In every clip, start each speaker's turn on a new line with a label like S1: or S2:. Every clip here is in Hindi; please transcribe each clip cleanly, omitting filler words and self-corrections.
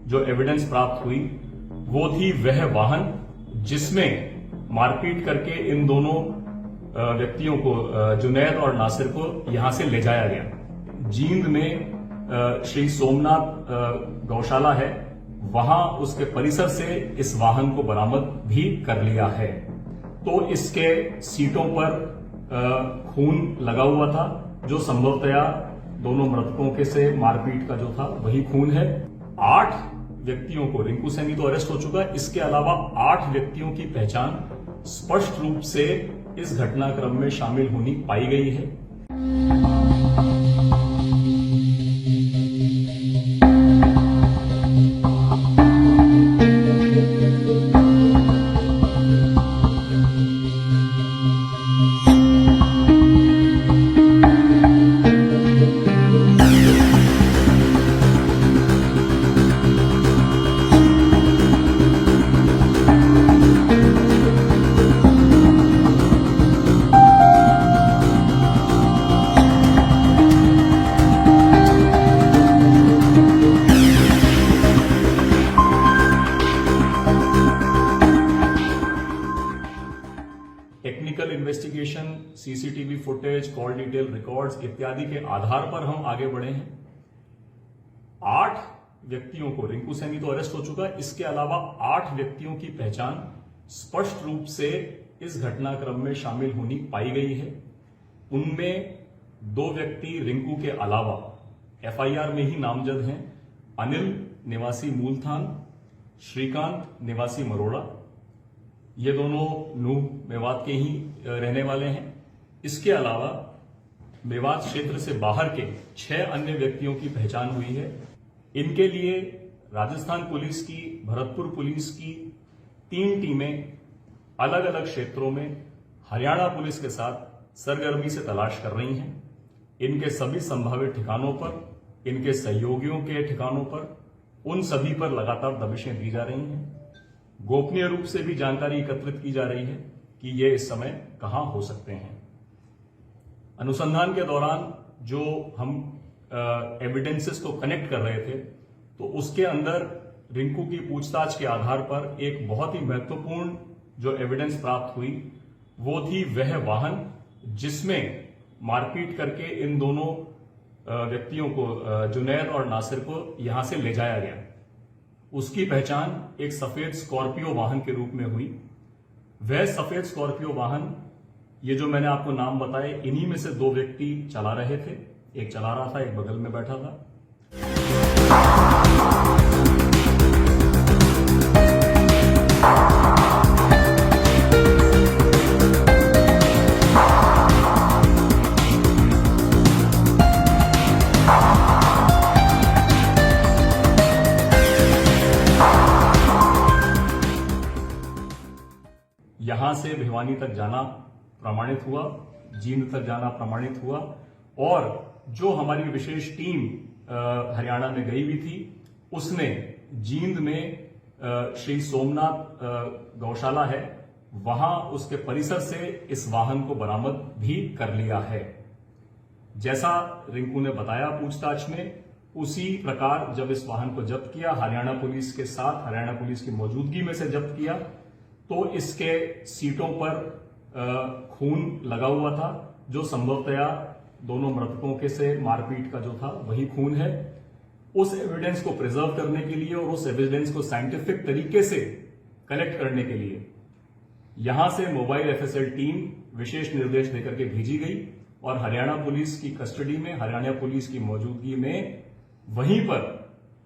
S1: जो एविडेंस प्राप्त हुई वो थी वह वाहन जिसमें मारपीट करके इन दोनों व्यक्तियों को, जुनैद और नासिर को यहां से ले जाया गया। जींद में श्री सोमनाथ गौशाला है, वहां उसके परिसर से इस वाहन को बरामद भी कर लिया है। तो इसके सीटों पर खून लगा हुआ था, जो संभवतया दोनों मृतकों के से मारपीट का जो था वही खून है। 8 व्यक्तियों को, रिंकू सैनी तो अरेस्ट हो चुका है, इसके अलावा 8 व्यक्तियों की पहचान स्पष्ट रूप से इस घटनाक्रम में शामिल होनी पाई गई है। Technical investigation, CCTV footage, call detail records इत्यादि के आधार पर हम आगे बढ़े हैं। 8 व्यक्तियों को, रिंकू सैनी तो अरेस्ट हो चुका है, इसके अलावा 8 व्यक्तियों की पहचान स्पष्ट रूप से इस घटनाक्रम में शामिल होनी पाई गई है। उनमें 2 व्यक्ति रिंकू के अलावा एफआईआर में ही नामजद हैं। अनिल निवासी मूलथान, श्रीकांत निवासी मरोड़ा, ये दोनों नूह मेवात के ही रहने वाले हैं। इसके अलावा मेवात क्षेत्र से बाहर के 6 अन्य व्यक्तियों की पहचान हुई है। इनके लिए राजस्थान पुलिस की, भरतपुर पुलिस की 3 टीमें अलग अलग क्षेत्रों में हरियाणा पुलिस के साथ सरगर्मी से तलाश कर रही हैं। इनके सभी संभावित ठिकानों पर, इनके सहयोगियों के ठिकानों पर, उन सभी पर लगातार दबिशें दी जा रही हैं। गोपनीय रूप से भी जानकारी एकत्रित की जा रही है कि ये इस समय कहां हो सकते हैं। अनुसंधान के दौरान जो हम एविडेंसेस को कनेक्ट कर रहे थे, तो उसके अंदर रिंकू की पूछताछ के आधार पर एक बहुत ही महत्वपूर्ण जो एविडेंस प्राप्त हुई वो थी वह वाहन जिसमें मारपीट करके इन दोनों व्यक्तियों को, जुनैद और नासिर को यहां से ले जाया गया। उसकी पहचान एक सफेद स्कॉर्पियो वाहन के रूप में हुई। वह सफेद स्कॉर्पियो वाहन, ये जो मैंने आपको नाम बताए, इन्हीं में से 2 व्यक्ति चला रहे थे। एक चला रहा था, एक बगल में बैठा था। यहां से भिवानी तक जाना प्रमाणित हुआ, जींद तक जाना प्रमाणित हुआ, और जो हमारी विशेष टीम हरियाणा में गई हुई थी उसने जींद में श्री सोमनाथ गौशाला है, वहां उसके परिसर से इस वाहन को बरामद भी कर लिया है। जैसा रिंकू ने बताया पूछताछ में, उसी प्रकार जब इस वाहन को जब्त किया, हरियाणा पुलिस के साथ, हरियाणा पुलिस की मौजूदगी में से जब्त किया, तो इसके सीटों पर खून लगा हुआ था, जो संभवतया दोनों मृतकों के से मारपीट का जो था वही खून है। उस एविडेंस को प्रिजर्व करने के लिए और उस एविडेंस को साइंटिफिक तरीके से कलेक्ट करने के लिए यहां से मोबाइल एफएसएल टीम विशेष निर्देश देकर के भेजी गई और हरियाणा पुलिस की कस्टडी में, हरियाणा पुलिस की मौजूदगी में वहीं पर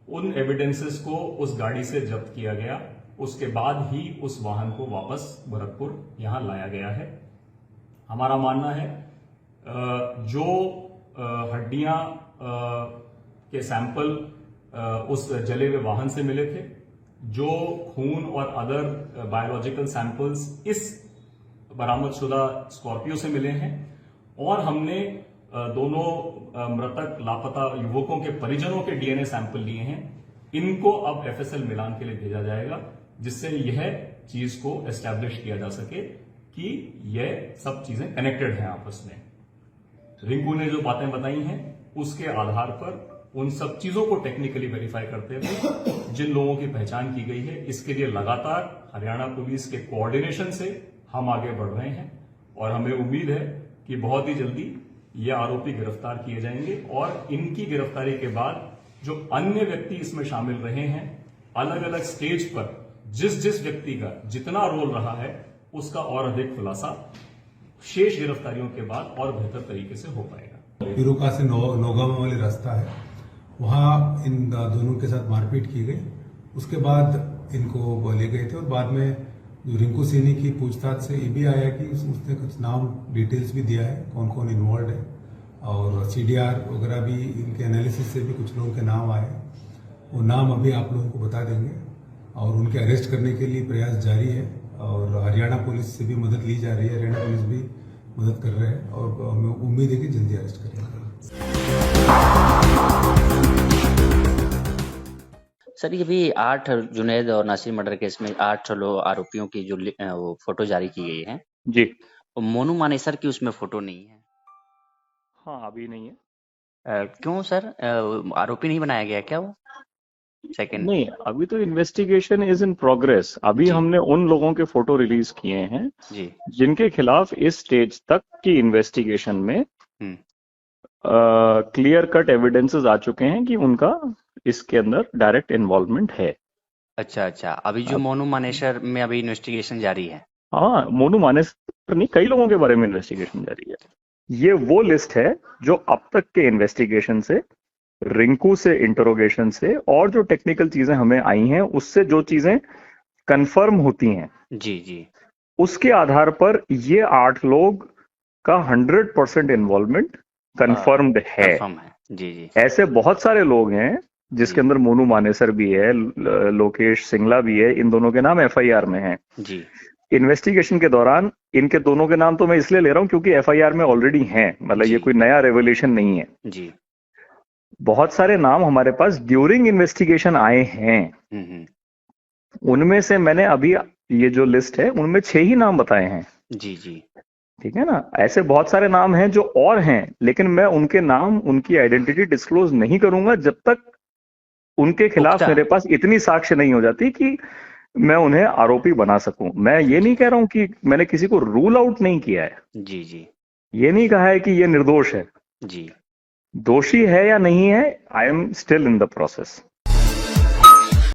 S1: उन एविडेंसेस को उस गाड़ी से जब्त किया गया। उसके बाद ही उस वाहन को वापस भरतपुर यहां लाया गया है। हमारा मानना है जो हड्डियां के सैंपल उस जले हुए वाहन से मिले थे, जो खून और अदर बायोलॉजिकल सैंपल्स इस बरामदशुदा स्कॉर्पियो से मिले हैं, और हमने दोनों मृतक लापता युवकों के परिजनों के डीएनए सैंपल लिए हैं। इनको अब एफएसएल मिलान के लिए भेजा जाएगा, जिससे यह चीज को एस्टैब्लिश किया जा सके कि यह सब चीजें कनेक्टेड हैं आपस में। रिंकू ने जो बातें बताई हैं उसके आधार पर उन सब चीजों को टेक्निकली वेरीफाई करते हुए जिन लोगों की पहचान की गई है, इसके लिए लगातार हरियाणा पुलिस के कोऑर्डिनेशन से हम आगे बढ़ रहे हैं और हमें उम्मीद है कि बहुत ही जल्दी ये आरोपी गिरफ्तार किए जाएंगे और इनकी गिरफ्तारी के बाद जो अन्य व्यक्ति इसमें शामिल रहे हैं, अलग अलग स्टेज पर जिस जिस व्यक्ति का जितना रोल रहा है, उसका और अधिक खुलासा शेष गिरफ्तारियों के बाद और बेहतर तरीके से हो पाएगा।
S2: पिरुका से नौगांव वाले रास्ता है, वहां इन दोनों के साथ मारपीट की गई। उसके बाद इनको ले गए थे और बाद में जो रिंकू सैनी की पूछताछ से ये भी आया कि उसने कुछ नाम डिटेल्स भी दिया है, कौन कौन इन्वॉल्व है, और सीडीआर वगैरह भी इनके एनालिसिस से भी कुछ लोगों के नाम आए। वो नाम अभी आप लोगों को बता देंगे और उनके अरेस्ट करने के लिए प्रयास जारी है और हरियाणा पुलिस से भी मदद ली जा रही है, हरियाणा पुलिस भी मदद कर रहे हैं और हमें उम्मीद है कि जल्दी अरेस्ट करेंगे।
S3: सर, ये भी 8 जुनैद और नासिर मर्डर केस में 8 लोग आरोपियों की जो वो फोटो जारी की गई है
S4: जी।
S3: और मोनू मानेसर की उसमें फोटो नहीं है।
S4: हाँ, अभी नहीं है।
S3: क्यों सर? आरोपी नहीं बनाया गया क्या वो सेकंड?
S4: नहीं, अभी तो इन्वेस्टिगेशन इज इन प्रोग्रेस। अभी
S3: जी।
S4: हमने उन लोगों के फोटो रिलीज किए हैं
S3: जी।
S4: जिनके खिलाफ इस स्टेज तक की इन्वेस्टिगेशन में क्लियर कट एविडेंसेस आ चुके हैं कि उनका इसके अंदर डायरेक्ट इन्वॉल्वमेंट है।
S3: अच्छा अच्छा, अभी जो मोनू मानेसर में अभी इन्वेस्टिगेशन जारी है।
S4: हाँ, मोनू मानेसर नहीं, कई लोगों के बारे में इन्वेस्टिगेशन जारी है। ये वो लिस्ट है जो अब तक के इन्वेस्टिगेशन से, रिंकू से इंटरोगेशन से और जो टेक्निकल चीजें हमें आई हैं उससे जो चीजें कंफर्म होती हैं,
S3: जी जी,
S4: उसके आधार पर ये 8 लोग का 100% इन्वॉल्वमेंट कंफर्म्ड है।
S3: कंफर्म है। जी जी।
S4: ऐसे बहुत सारे लोग हैं जिसके अंदर मोनू मानेसर भी है, लोकेश सिंगला भी है, इन दोनों के नाम एफआईआर में हैं।
S3: जी।
S4: इन्वेस्टिगेशन के दौरान इनके दोनों के नाम तो मैं इसलिए ले रहा हूं क्योंकि एफआईआर में ऑलरेडी हैं, मतलब ये
S3: जी।
S4: कोई नया रेवोल्यूशन नहीं है।
S3: जी।
S4: बहुत सारे नाम हमारे पास ड्यूरिंग इन्वेस्टिगेशन आए हैं। उनमें से मैंने अभी ये जो लिस्ट है उनमें 6 ही नाम बताए हैं।
S3: जी जी।
S4: ठीक है ना, ऐसे बहुत सारे नाम हैं जो और हैं, लेकिन मैं उनके नाम, उनकी आइडेंटिटी डिस्क्लोज नहीं करूंगा जब तक उनके खिलाफ मेरे पास इतनी साक्ष्य नहीं हो जाती कि मैं उन्हें आरोपी बना सकूं। मैं ये नहीं कह रहा हूं कि मैंने किसी को रूल आउट नहीं किया है।
S3: जी जी।
S4: ये नहीं कहा है कि ये निर्दोष है।
S3: जी।
S4: दोषी है या नहीं है, I am still in the process.